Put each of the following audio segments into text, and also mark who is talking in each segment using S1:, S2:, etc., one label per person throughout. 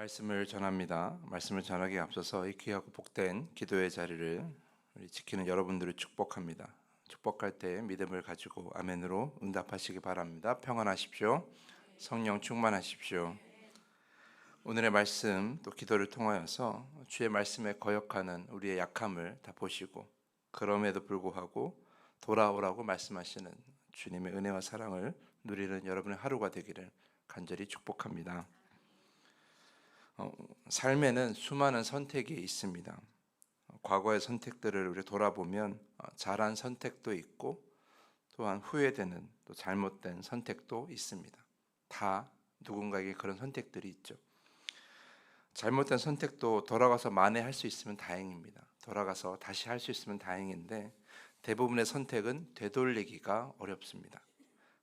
S1: 말씀을 전합니다. 말씀을 전하기에 앞서서 이 귀하고 복된 기도의 자리를 우리 지키는 여러분들을 축복합니다. 축복할 때 믿음을 가지고 아멘으로 응답하시기 바랍니다. 평안하십시오. 성령 충만하십시오. 오늘의 말씀 또 기도를 통하여서 주의 말씀에 거역하는 우리의 약함을 다 보시고 그럼에도 불구하고 돌아오라고 말씀하시는 주님의 은혜와 사랑을 누리는 여러분의 하루가 되기를 간절히 축복합니다. 삶에는 수많은 선택이 있습니다. 과거의 선택들을 우리 돌아보면 잘한 선택도 있고 또한 후회되는 또 잘못된 선택도 있습니다. 다 누군가에게 그런 선택들이 있죠. 잘못된 선택도 돌아가서 만회할 수 있으면 다행입니다. 돌아가서 다시 할 수 있으면 다행인데 대부분의 선택은 되돌리기가 어렵습니다.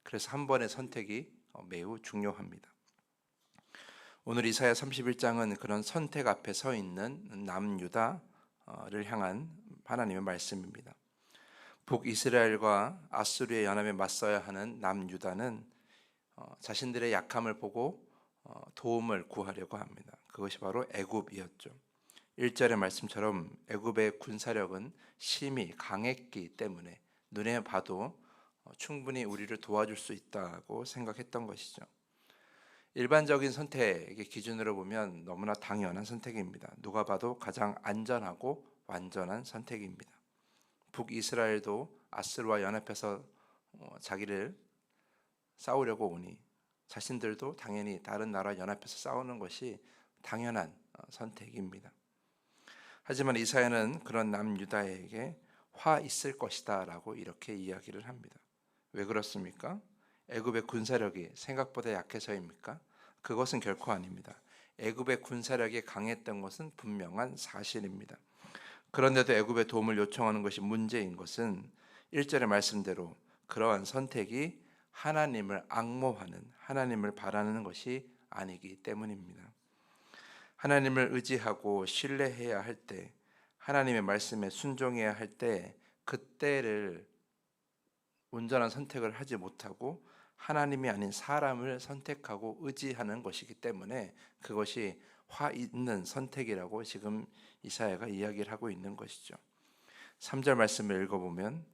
S1: 그래서 한 번의 선택이 매우 중요합니다. 오늘 이사야 31장은 그런 선택 앞에 서 있는 남유다를 향한 하나님의 말씀입니다. 북이스라엘과 아수르의 연합에 맞서야 하는 남유다는 자신들의 약함을 보고 도움을 구하려고 합니다. 그것이 바로 애굽이었죠. 1절의 말씀처럼 애굽의 군사력은 심히 강했기 때문에 눈에 봐도 충분히 우리를 도와줄 수 있다고 생각했던 것이죠. 일반적인 선택의 기준으로 보면 너무나 당연한 선택입니다. 누가 봐도 가장 안전하고 완전한 선택입니다. 북이스라엘도 아스르와 연합해서 자기를 싸우려고 오니 자신들도 당연히 다른 나라와 연합해서 싸우는 것이 당연한 선택입니다. 하지만 이사야는 그런 남유다에게 화 있을 것이다 라고 이렇게 이야기를 합니다. 왜 그렇습니까? 애굽의 군사력이 생각보다 약해서입니까? 그것은 결코 아닙니다. 애굽의 군사력이 강했던 것은 분명한 사실입니다. 그런데도 애굽의 도움을 요청하는 것이 문제인 것은 1절의 말씀대로 그러한 선택이 하나님을 앙모하는, 하나님을 바라는 것이 아니기 때문입니다. 하나님을 의지하고 신뢰해야 할 때, 하나님의 말씀에 순종해야 할 때 그때를 온전한 선택을 하지 못하고 하나님이 아닌 사람을 선택하고 의지하는 것이기 때문에 그것이 화 있는 선택이라고 지금 이사야가 이야기를 하고 있는 것이죠. 3절 말씀을 읽어보면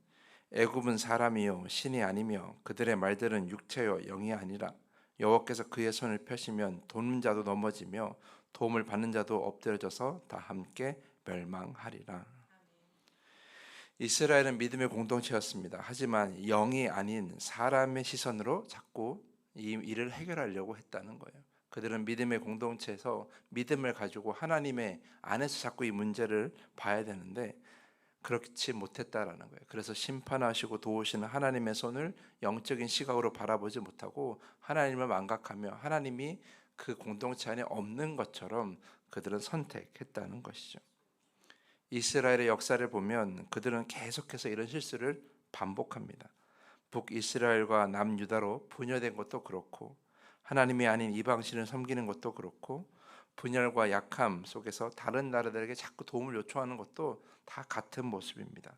S1: 애굽은 사람이요 신이 아니며 그들의 말들은 육체요 영이 아니라 여호와께서 그의 손을 펴시면 돕는 자도 넘어지며 도움을 받는 자도 엎드려져서 다 함께 멸망하리라. 이스라엘은 믿음의 공동체였습니다. 하지만 영이 아닌 사람의 시선으로 자꾸 이 일을 해결하려고 했다는 거예요. 그들은 믿음의 공동체에서 믿음을 가지고 하나님의 안에서 자꾸 이 문제를 봐야 되는데 그렇지 못했다라는 거예요. 그래서 심판하시고 도우시는 하나님의 손을 영적인 시각으로 바라보지 못하고 하나님을 망각하며 하나님이 그 공동체 안에 없는 것처럼 그들은 선택했다는 것이죠. 이스라엘의 역사를 보면 그들은 계속해서 이런 실수를 반복합니다. 북이스라엘과 남유다로 분열된 것도 그렇고 하나님이 아닌 이방신을 섬기는 것도 그렇고 분열과 약함 속에서 다른 나라들에게 자꾸 도움을 요청하는 것도 다 같은 모습입니다.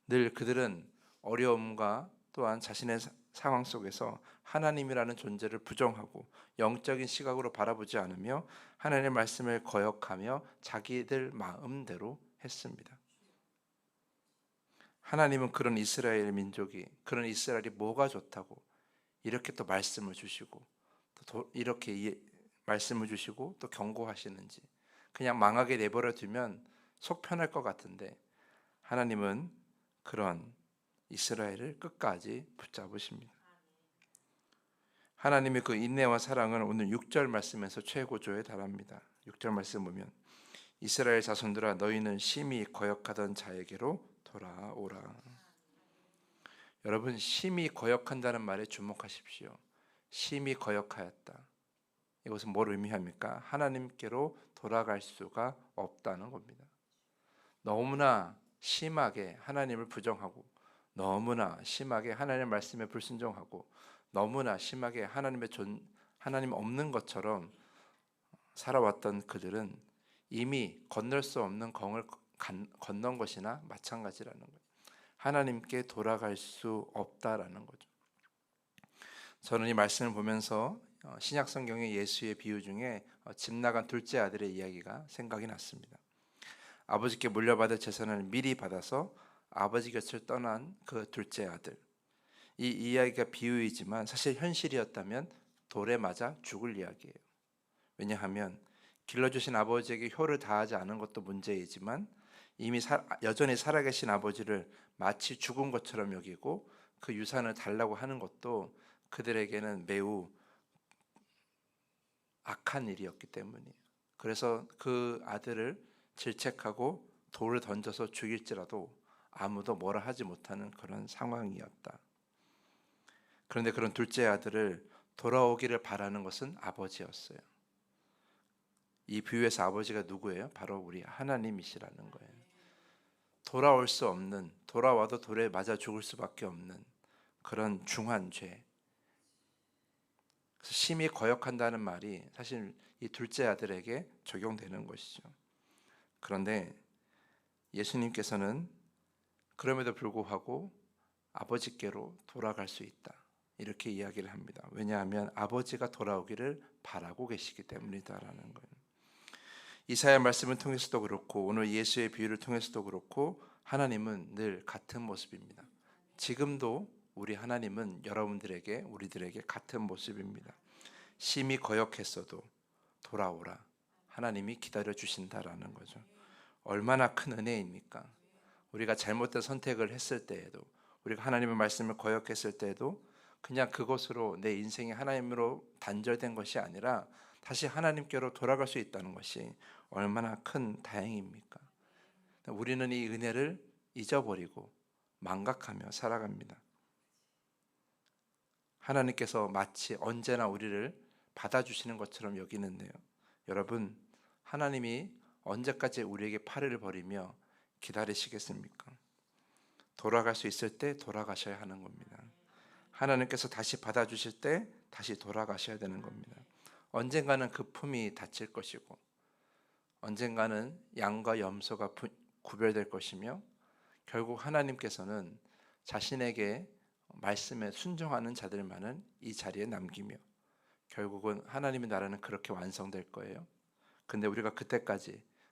S1: 늘 그들은 어려움과 또한 자신의 상황 속에서 하나님이라는 존재를 부정하고 영적인 시각으로 바라보지 않으며 하나님의 말씀을 거역하며 자기들 마음대로 했습니다. 하나님은 그런 이스라엘 민족이 그런 이스라엘이 뭐가 좋다고 이렇게 또 말씀을 주시고 또 이렇게 말씀을 주시고 또 경고하시는지 그냥 망하게 내버려 두면 속 편할 것 같은데 하나님은 그런 이스라엘을 끝까지 붙잡으십니다. 하나님의 그 인내와 사랑은 오늘 6절 말씀에서 최고조에 달합니다. 6절 말씀 보면 이스라엘 자손들아 너희는 심히 거역하던 자에게로 돌아오라. 여러분 심히 거역한다는 말에 주목하십시오. 심히 거역하였다. 이것은 뭘 의미합니까? 하나님께로 돌아갈 수가 없다는 겁니다. 너무나 심하게 하나님을 부정하고 너무나 심하게 하나님의 말씀에 불순종하고 너무나 심하게 하나님 없는 것처럼 살아왔던 그들은 이미 건널 수 없는 강을 건넌 것이나 마찬가지라는 거예요. 하나님께 돌아갈 수 없다라는 거죠. 저는 이 말씀을 보면서 신약 성경의 예수의 비유 중에 집 나간 둘째 아들의 이야기가 생각이 났습니다. 아버지께 물려받을 재산을 미리 받아서 아버지 곁을 떠난 그 둘째 아들. 이 이야기가 비유이지만 사실 현실이었다면 돌에 맞아 죽을 이야기예요. 왜냐하면 길러주신 아버지에게 효를 다하지 않은 것도 문제이지만 이미 여전히 살아계신 아버지를 마치 죽은 것처럼 여기고 그 유산을 달라고 하는 것도 그들에게는 매우 악한 일이었기 때문이에요. 그래서 그 아들을 질책하고 돌을 던져서 죽일지라도 아무도 뭐라 하지 못하는 그런 상황이었다. 그런데 그런 둘째 아들을 돌아오기를 바라는 것은 아버지였어요. 이 비유에서 아버지가 누구예요? 바로 우리 하나님이시라는 거예요. 돌아올 수 없는, 돌아와도 돌에 맞아 죽을 수밖에 없는 그런 중한 죄. 그래서 심히 거역한다는 말이 사실 이 둘째 아들에게 적용되는 것이죠. 그런데 예수님께서는 그럼에도 불구하고 아버지께로 돌아갈 수 있다, 이렇게 이야기를 합니다. 왜냐하면 아버지가 돌아오기를 바라고 계시기 때문이다라는 거예요. 이사야 말씀을 통해서도 그렇고 오늘 예수의 비유를 통해서도 그렇고 하나님은 늘 같은 모습입니다. 지금도 우리 하나님은 여러분들에게, 우리들에게 같은 모습입니다. 심히 거역했어도 돌아오라, 하나님이 기다려 주신다라는 거죠. 얼마나 큰 은혜입니까? 우리가 잘못된 선택을 했을 때에도, 우리가 하나님의 말씀을 거역했을 때에도 그냥 그것으로 내 인생이 하나님으로 단절된 것이 아니라 다시 하나님께로 돌아갈 수 있다는 것이 얼마나 큰 다행입니까? 우리는 이 은혜를 잊어버리고 망각하며 살아갑니다. 하나님께서 마치 언제나 우리를 받아주시는 것처럼 여기는데요. 여러분, 하나님이 언제까지 우리에게 팔을 벌이며 기다리시겠습니까? 돌아갈 수 있을 때 돌아가셔야 하는 겁니다. 하나님께서 다시 받아주실 때 다시 돌아가셔야 되는 겁니다. 언젠가는 그 품이 닫힐 것이고 언젠가는 양과 염소가 구별될 것이며 결국 하나님께서는 자신에게 말씀에 순종하는 자들만은 이 자리에 남기며 결국은 하나님의 나라는 그렇게 완성될 거예요. 근데 우리가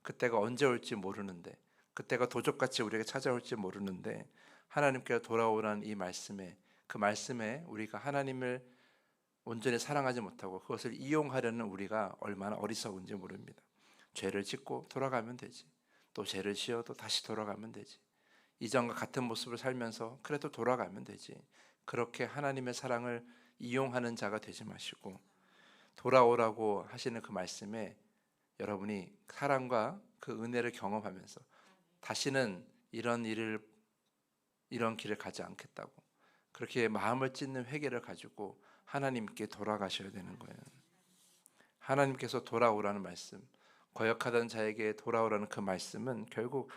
S1: 그때가 언제 올지 모르는데, 그때가 도적같이 우리에게 찾아올지 모르는데 하나님께로 돌아오라는 이 말씀에, 그 말씀에 우리가 하나님을 온전히 사랑하지 못하고 그것을 이용하려는 우리가 얼마나 어리석은지 모릅니다. 죄를 짓고 돌아가면 되지, 또 죄를 지어도 다시 돌아가면 되지, 이전과 같은 모습을 살면서 그래도 돌아가면 되지, 그렇게 하나님의 사랑을 이용하는 자가 되지 마시고 돌아오라고 하시는 그 말씀에 여러분이 사랑과 그 은혜를 경험하면서 다시는 이런 길을 가지 않겠다고 그렇게 마음을 찢는 회개를 가지고 하나님께 돌아가셔야 되는 거예요. 하나님께서 돌아오라는 말씀, 거역하던 자에게 돌아오라는 그 말씀은 결국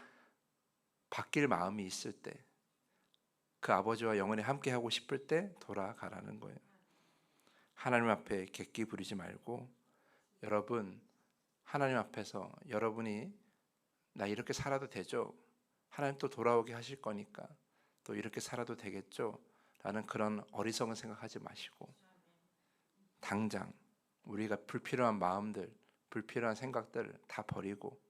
S1: 바뀔 마음이 있을 때, 그 아버지와 영원히 함께하고 싶을 때 돌아가라는 거예요. 하나님 앞에 객기 부리지 말고, 여러분 하나님 앞에서 여러분이 나 이렇게 살아도 되죠? 하나님 또 돌아오게 하실 거니까 또 이렇게 살아도 되겠죠? 라는 그런 어리석은 생각하지 마시고 당장 우리가 불필요한 마음들, 불필요한 생각들을 다 버리고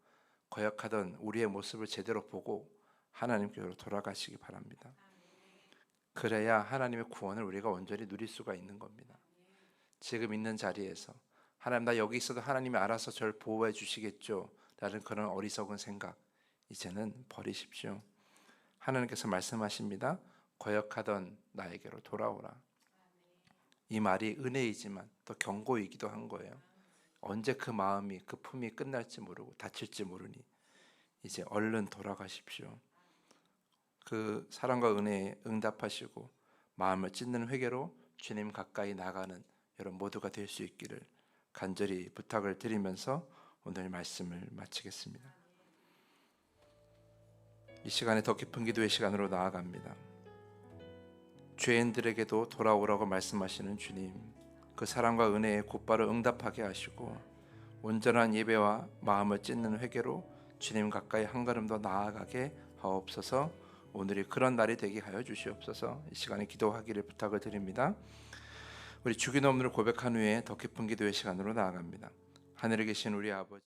S1: 거역하던 우리의 모습을 제대로 보고 하나님께로 돌아가시기 바랍니다. 그래야 하나님의 구원을 우리가 온전히 누릴 수가 있는 겁니다. 지금 있는 자리에서 하나님, 나 여기 있어도 하나님이 알아서 저를 보호해 주시겠죠? 라는 그런 어리석은 생각 이제는 버리십시오. 하나님께서 말씀하십니다. 거역하던 나에게로 돌아오라. 이 말이 은혜이지만 또 경고이기도 한 거예요. 언제 그 마음이, 그 품이 끝날지 모르고 닫힐지 모르니 이제 얼른 돌아가십시오. 그 사랑과 은혜에 응답하시고 마음을 찢는 회개로 주님 가까이 나가는 여러분 모두가 될 수 있기를 간절히 부탁을 드리면서 오늘 말씀을 마치겠습니다. 이 시간에 더 깊은 기도의 시간으로 나아갑니다. 죄인들에게도 돌아오라고 말씀하시는 주님, 그 사랑과 은혜에 곧바로 응답하게 하시고 온전한 예배와 마음을 찢는 회개로 주님 가까이 한 걸음 더 나아가게 하옵소서. 오늘이 그런 날이 되게 하여 주시옵소서. 이 시간에 기도하기를 부탁을 드립니다. 우리 주기도문을 고백한 후에 더 깊은 기도의 시간으로 나아갑니다. 하늘에 계신 우리 아버지